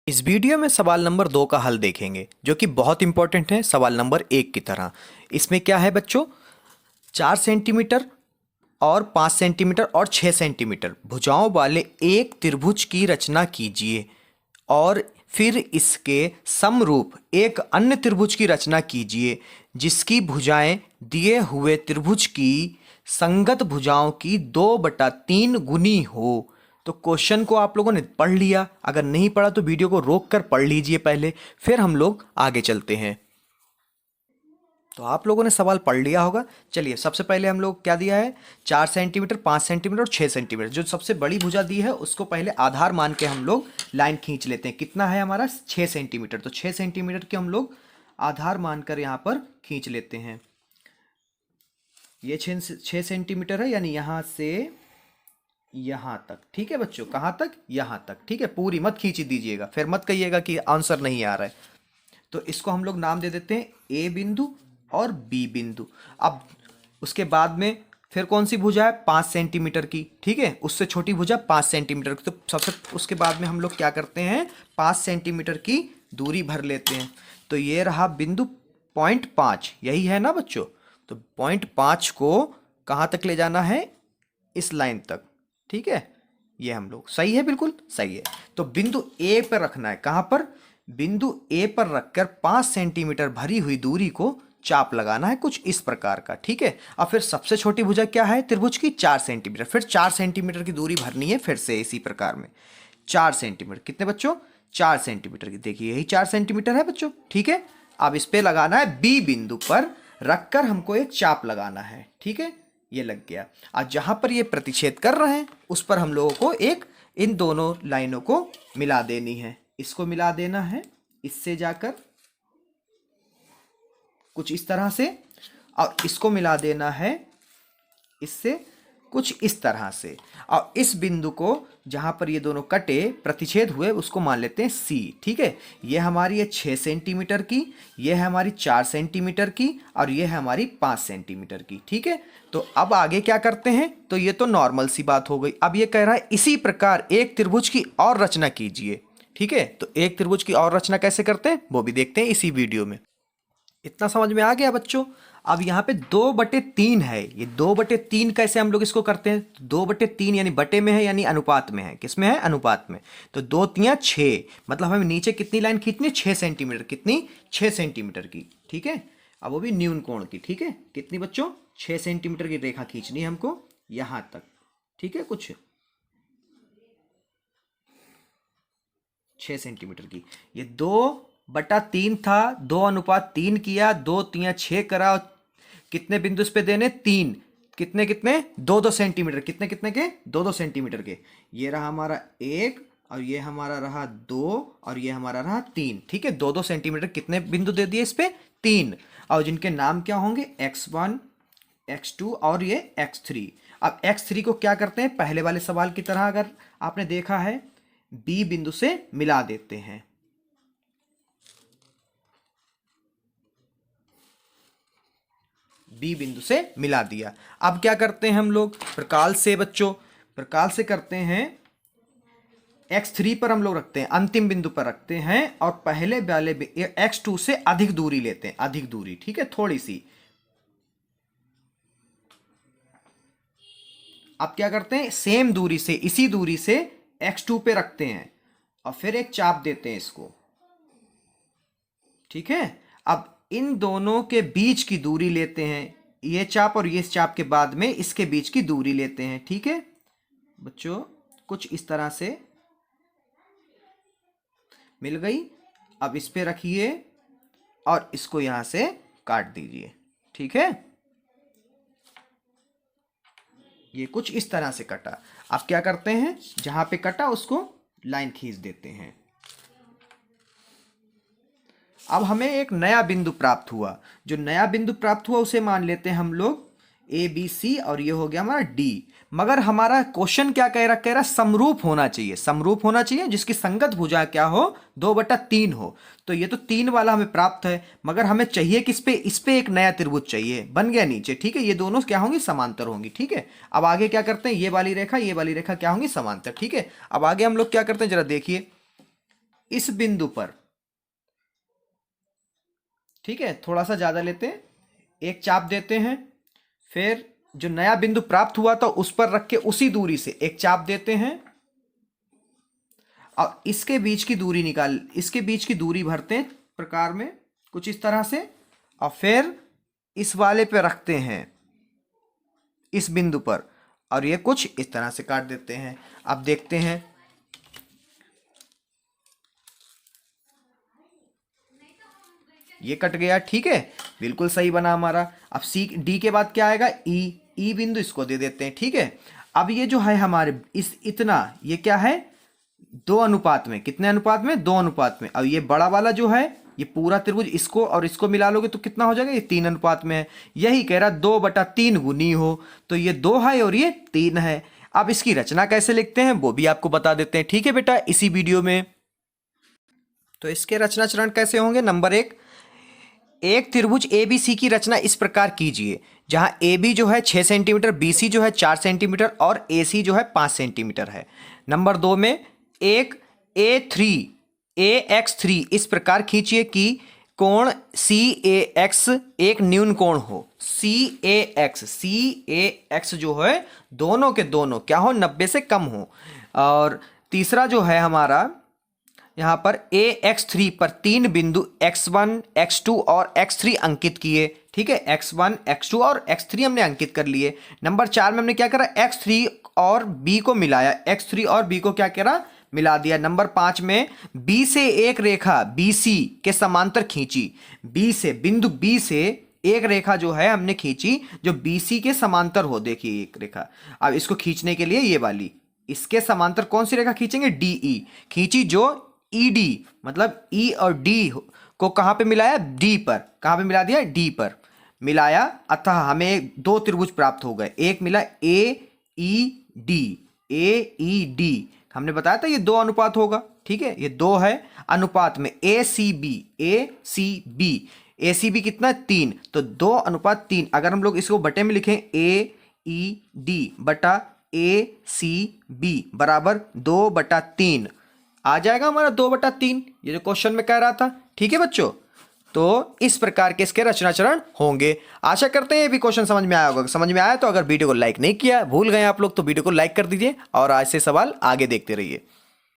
इस वीडियो में सवाल नंबर 2 का हल देखेंगे जो कि बहुत इंपॉर्टेंट है सवाल नंबर 1 की तरह। इसमें क्या है बच्चों, 4 सेंटीमीटर और 5 सेंटीमीटर और 6 सेंटीमीटर भुजाओं वाले एक त्रिभुज की रचना कीजिए और फिर इसके समरूप एक अन्य त्रिभुज की रचना कीजिए जिसकी भुजाएं दिए हुए त्रिभुज की संगत भुजाओं की 2/3 गुनी हो। तो क्वेश्चन को आप लोगों ने पढ़ लिया, अगर नहीं पढ़ा तो वीडियो को रोक कर पढ़ लीजिए पहले, फिर हम लोग आगे चलते हैं। तो आप लोगों ने सवाल पढ़ लिया होगा। चलिए सबसे पहले हम लोग क्या दिया है, 4 सेंटीमीटर, 5 सेंटीमीटर और 6 सेंटीमीटर। जो सबसे बड़ी भुजा दी है उसको पहले आधार मान के हम लोग लाइन खींच लेते हैं। कितना है हमारा, 6 सेंटीमीटर। तो 6 सेंटीमीटर के हम लोग आधार मानकर यहाँ पर खींच लेते हैं। ये 6 सेंटीमीटर है, यानी यहाँ से यहाँ तक। ठीक है बच्चों, कहाँ तक, यहाँ तक। ठीक है, पूरी मत खींच दीजिएगा, फिर मत कहिएगा कि आंसर नहीं आ रहा है। तो इसको हम लोग नाम दे देते हैं ए बिंदु और बी बिंदु। अब उसके बाद में फिर कौन सी भुजा है, 5 सेंटीमीटर की। ठीक है, उससे छोटी भुजा 5 सेंटीमीटर की। तो सबसे उसके बाद में हम लोग क्या करते हैं, 5 सेंटीमीटर की दूरी भर लेते हैं। तो ये रहा बिंदु 0.5, यही है ना बच्चों। तो 0.5 को कहाँ तक ले जाना है, इस लाइन तक। ठीक है, ये हम लोग सही है, बिल्कुल सही है। तो बिंदु ए पर रखना है, कहाँ पर, बिंदु ए पर रखकर 5 सेंटीमीटर भरी हुई दूरी को चाप लगाना है कुछ इस प्रकार का। ठीक है, अब फिर सबसे छोटी भुजा क्या है त्रिभुज की, 4 सेंटीमीटर। फिर 4 सेंटीमीटर की दूरी भरनी है फिर से इसी प्रकार में। 4 सेंटीमीटर कितने बच्चों, 4 सेंटीमीटर की। देखिए यही 4 सेंटीमीटर है बच्चों। ठीक है, अब इस पे लगाना है, बी बिंदु पर रखकर हमको एक चाप लगाना है। ठीक है, ये लग गया। आज जहां पर ये प्रतिच्छेद कर रहे हैं उस पर हम लोगों को एक इन दोनों लाइनों को मिला देनी है। इसको मिला देना है इससे जाकर कुछ इस तरह से, और इसको मिला देना है इससे कुछ इस तरह से। और इस बिंदु को जहां पर ये दोनों कटे प्रतिच्छेद हुए उसको मान लेते हैं सी। ठीक है, ये हमारी है 6 सेंटीमीटर की, ये है हमारी 4 सेंटीमीटर की, और ये है हमारी 5 सेंटीमीटर की। ठीक है, तो अब आगे क्या करते हैं, तो ये तो नॉर्मल सी बात हो गई। अब ये कह रहा है इसी प्रकार एक त्रिभुज की और रचना कीजिए। ठीक है, तो एक त्रिभुज की और रचना कैसे करते हैं वो भी देखते हैं इसी वीडियो में। इतना समझ में आ गया बच्चों। अब यहाँ पे 2/3 है, ये 2/3 कैसे हम लोग इसको करते हैं, 2/3 यानी बटे में है यानी अनुपात में है। किस में है, अनुपात में। तो 2 तिया 6, मतलब हमें नीचे कितनी लाइन खींचनी है, 6 सेंटीमीटर। कितनी, 6 सेंटीमीटर की। ठीक है, अब वो भी न्यून कोण की। ठीक है, कितनी बच्चों, 6 सेंटीमीटर की रेखा खींचनी है हमको यहां तक। ठीक है, कुछ 6 सेंटीमीटर की। ये 2/3 था, 2:3 किया, 2 तिया 6 करा। कितने बिंदु इस पे देने, 3। कितने कितने, 2-2 सेंटीमीटर। कितने कितने के, 2-2 सेंटीमीटर के। ये रहा हमारा 1, और ये हमारा रहा 2, और ये हमारा रहा 3। ठीक है, 2-2 सेंटीमीटर कितने बिंदु दे दिए इस पे, 3। और जिनके नाम क्या होंगे, x1, x2 और ये x3। अब x3 को क्या करते हैं, पहले वाले सवाल की तरह अगर आपने देखा है, बी बिंदु से मिला देते हैं। बी बिंदु से मिला दिया। अब क्या करते हैं हम लोग, प्रकाल से बच्चों, प्रकाल से करते हैं। x3 पर हम लोग रखते हैं, अंतिम बिंदु पर रखते हैं, और पहले वाले x2 से अधिक दूरी लेते हैं, अधिक दूरी। ठीक है, थोड़ी सी। अब क्या करते हैं, सेम दूरी से, इसी दूरी से x2 पे रखते हैं और फिर एक चाप देते हैं इसको। ठीक है, अब इन दोनों के बीच की दूरी लेते हैं, ये चाप और ये चाप के बाद में इसके बीच की दूरी लेते हैं। ठीक है बच्चों, कुछ इस तरह से मिल गई। अब इस पे रखिए और इसको यहां से काट दीजिए। ठीक है, ये कुछ इस तरह से कटा। अब क्या करते हैं, जहां पे कटा उसको लाइन खींच देते हैं। अब हमें एक नया बिंदु प्राप्त हुआ। जो नया बिंदु प्राप्त हुआ उसे मान लेते हैं हम लोग ए बी सी, और ये हो गया हमारा डी। मगर हमारा क्वेश्चन क्या कह रहा समरूप होना चाहिए, समरूप होना चाहिए जिसकी संगत भुजा क्या हो, 2/3 हो। तो ये तो 3 वाला हमें प्राप्त है, मगर हमें चाहिए किस पे, इस पे एक नया त्रिभुज चाहिए, बन गया नीचे। ठीक है, ये दोनों क्या होंगी, समांतर होंगी। ठीक है, अब आगे क्या करते हैं, ये वाली रेखा, ये वाली रेखा क्या होंगी, समांतर। ठीक है, अब आगे हम लोग क्या करते हैं जरा देखिए। इस बिंदु पर, ठीक है, थोड़ा सा ज्यादा लेते हैं, एक चाप देते हैं, फिर जो नया बिंदु प्राप्त हुआ था उस पर रख के उसी दूरी से एक चाप देते हैं और इसके बीच की दूरी इसके बीच की दूरी भरते हैं प्रकार में कुछ इस तरह से, और फिर इस वाले पे रखते हैं इस बिंदु पर, और ये कुछ इस तरह से काट देते हैं। अब देखते हैं, ये कट गया, ठीक है, बिल्कुल सही बना हमारा। अब सी डी के बाद क्या आएगा, ई बिंदु, इसको दे देते हैं, ठीक है। अब ये जो है हमारे इतना ये क्या है, 2 अनुपात में, कितने अनुपात में, 2 अनुपात में। अब ये बड़ा वाला जो है ये पूरा त्रिभुज इसको और इसको मिला लोगे तो कितना हो जाएगा, ये 3 अनुपात में है। यही कह रहा 2/3 गुनी हो, तो ये 2 है और ये 3 है। अब इसकी रचना कैसे लिखते हैं वो भी आपको बता देते हैं, ठीक है बेटा, इसी वीडियो में। तो इसके रचना चरण कैसे होंगे। नंबर 1, एक त्रिभुज ABC की रचना इस प्रकार कीजिए, जहां AB जो है 6 सेंटीमीटर, BC जो है 4 सेंटीमीटर और AC जो है 5 सेंटीमीटर है। नंबर 2 में एक AX3 इस प्रकार खींचिए कि कोण CAX एक न्यून कोण हो। CAX जो है दोनों के दोनों क्या हो, 90 से कम हो। और तीसरा जो है हमारा यहाँ पर AX3 पर 3 बिंदु X1, X2 और X3 अंकित किए, ठीक है, X1, X2 और X3 हमने अंकित कर लिए। नंबर 4 में हमने क्या करा, X3 और B को मिलाया, X3 और B को क्या करा, मिला दिया। नंबर 5 में B से एक रेखा BC के समांतर खींची, बिंदु B से एक रेखा जो है हमने खींची जो BC के समांतर हो। देखिए एक रेखा, अब इसको खींचने के लिए ये वाली, इसके समांतर कौन सी रेखा खींचेंगे, DE खींची, जो ED मतलब E और D को कहां पे मिलाया, D पर, कहां पे मिला दिया, D पर मिलाया, अतः हमें 2 त्रिभुज प्राप्त हो गए। एक मिला AED, हमने बताया था ये 2 अनुपात होगा, ठीक है, ये 2 है अनुपात में। ACB कितना, 3, तो 2:3। अगर हम लोग इसको बटे में लिखें AED बटा ACB बराबर 2/3 आ जाएगा हमारा, 2/3, ये जो क्वेश्चन में कह रहा था, ठीक है बच्चों। तो इस प्रकार के इसके रचना चरण होंगे। आशा करते हैं ये भी क्वेश्चन समझ में आया होगा। समझ में आया तो अगर वीडियो को लाइक नहीं किया, भूल गए आप लोग, तो वीडियो को लाइक कर दीजिए और आज से सवाल आगे देखते रहिए।